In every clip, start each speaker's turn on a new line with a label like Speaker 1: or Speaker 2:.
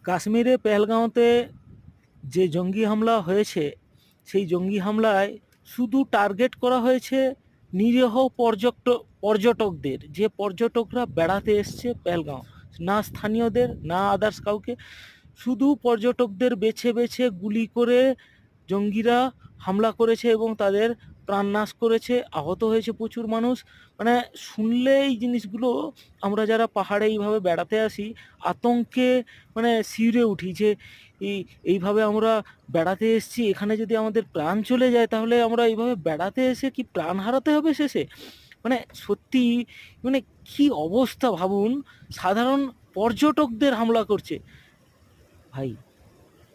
Speaker 1: কাশ্মীরে পেহেলগাঁওতে যে জঙ্গি হামলা হয়েছে, সেই জঙ্গি হামলায় শুধু টার্গেট করা হয়েছে নিরীহ পর্যটকদের, যে পর্যটকরা বেড়াতে এসছে পেহেলগাঁও, না স্থানীয়দের না আদার্স কাউকে। শুধু পর্যটকদের বেছে বেছে গুলি করে জঙ্গিরা হামলা করেছে এবং তাদের প্রাণনাশ করেছে, আহত হয়েছে প্রচুর মানুষ। মানে শুনলে এই জিনিসগুলো আমরা যারা পাহাড়ে এইভাবে বেড়াতে আসি আতঙ্কে মানে শিউরে উঠি যে এইভাবে আমরা বেড়াতে এসেছি, এখানে যদি আমাদের প্রাণ চলে যায় তাহলে আমরা এইভাবে বেড়াতে এসে কি প্রাণ হারাতে হবে শেষে? মানে সত্যি, মানে কি অবস্থা ভাবুন, সাধারণ পর্যটকদের হামলা করছে। ভাই,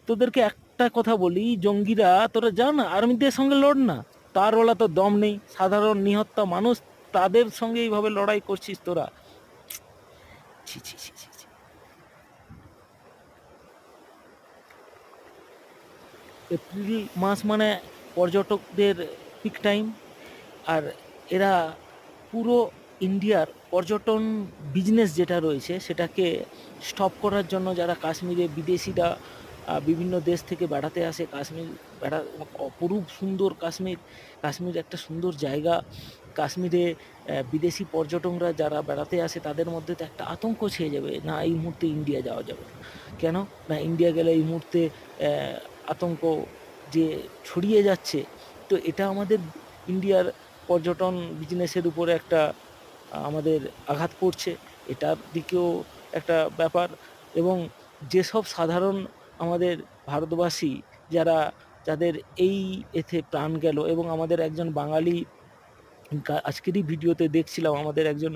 Speaker 1: তোদেরকে একটা কথা বলি, জঙ্গিরা তোরা যা না আর্মিদের সঙ্গে লড় না, তার ওলা তো দম নেই, সাধারণ নিহত্তা মানুষ তাদের সঙ্গে এইভাবে লড়াই করছিস তোরা। ছি ছি ছি ছি ছি। এপ্রিল মাস মানে পর্যটকদের পিক টাইম, আর এরা পুরো ইন্ডিয়ার পর্যটন বিজনেস যেটা রয়েছে সেটাকে স্টপ করার জন্য যারা কাশ্মীরে বিদেশিরা বিভিন্ন দেশ থেকে বেড়াতে আসে, কাশ্মীর অপরূপ সুন্দর কাশ্মীর, কাশ্মীর একটা সুন্দর জায়গা। কাশ্মীরে বিদেশি পর্যটকরা যারা বেড়াতে আসে তাদের মধ্যে তো একটা আতঙ্ক ছেয়ে যাবে, না এই মুহূর্তে ইন্ডিয়া যাওয়া যাবে না। কেন না, ইন্ডিয়া গেলে এই মুহূর্তে আতঙ্ক যে ছড়িয়ে যাচ্ছে, তো এটা আমাদের ইন্ডিয়ার পর্যটন বিজনেসের উপরে একটা আমাদের আঘাত পড়ছে, এটার দিকেও একটা ব্যাপার। এবং যেসব সাধারণ আমাদের ভারতবাসী যারা, যাদের এই এতে প্রাণ গেল, এবং আমাদের একজন বাঙালি, আজকেরই ভিডিওতে দেখছিলাম আমাদের একজন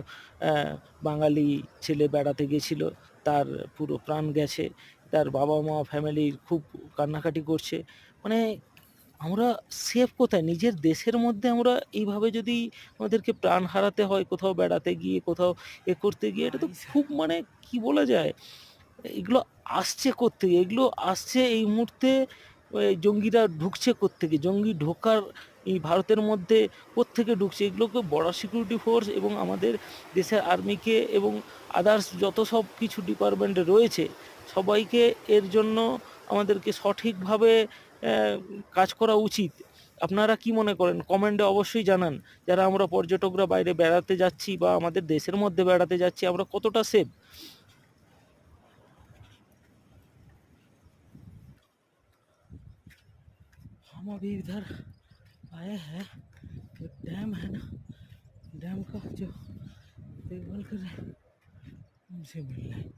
Speaker 1: বাঙালি ছেলে বেড়াতে গেছিল, তার পুরো প্রাণ গেছে, তার বাবা মা ফ্যামিলির খুব কান্নাকাটি করছে। মানে আমরা সেফ কোথায়? নিজের দেশের মধ্যে আমরা এইভাবে যদি আমাদেরকে প্রাণ হারাতে হয় কোথাও বেড়াতে গিয়ে, কোথাও করতে গিয়ে, এটা তো খুব মানে কি বলা যায়, এগুলো আসছে কোত্থেকে? এগুলো আসছে এই মুহূর্তে ওই জঙ্গিরা ঢুকছে কোত্থেকে? জঙ্গি ঢোকার এই ভারতের মধ্যে কোত্থেকে ঢুকছে? এগুলোকে বর্ডার সিকিউরিটি ফোর্স এবং আমাদের দেশের আর্মিকে এবং আদার্স যত সব কিছু ডিপার্টমেন্ট রয়েছে, সবাইকে এর জন্য আমাদেরকে সঠিকভাবে কাজ করা উচিত। আপনারা কি মনে করেন? কমেন্টে অবশ্যই জানান। যারা আমরা পর্যটকরা বাইরে বেড়াতে যাচ্ছি বা আমাদের দেশের মধ্যে বেড়াতে যাচ্ছি, আমরা কতটা সেফ? हम अभी इधर आए हैं, एक डैम है ना, डैम का जो देखभाल कर रहे हैं उनसे मिल रहे हैं।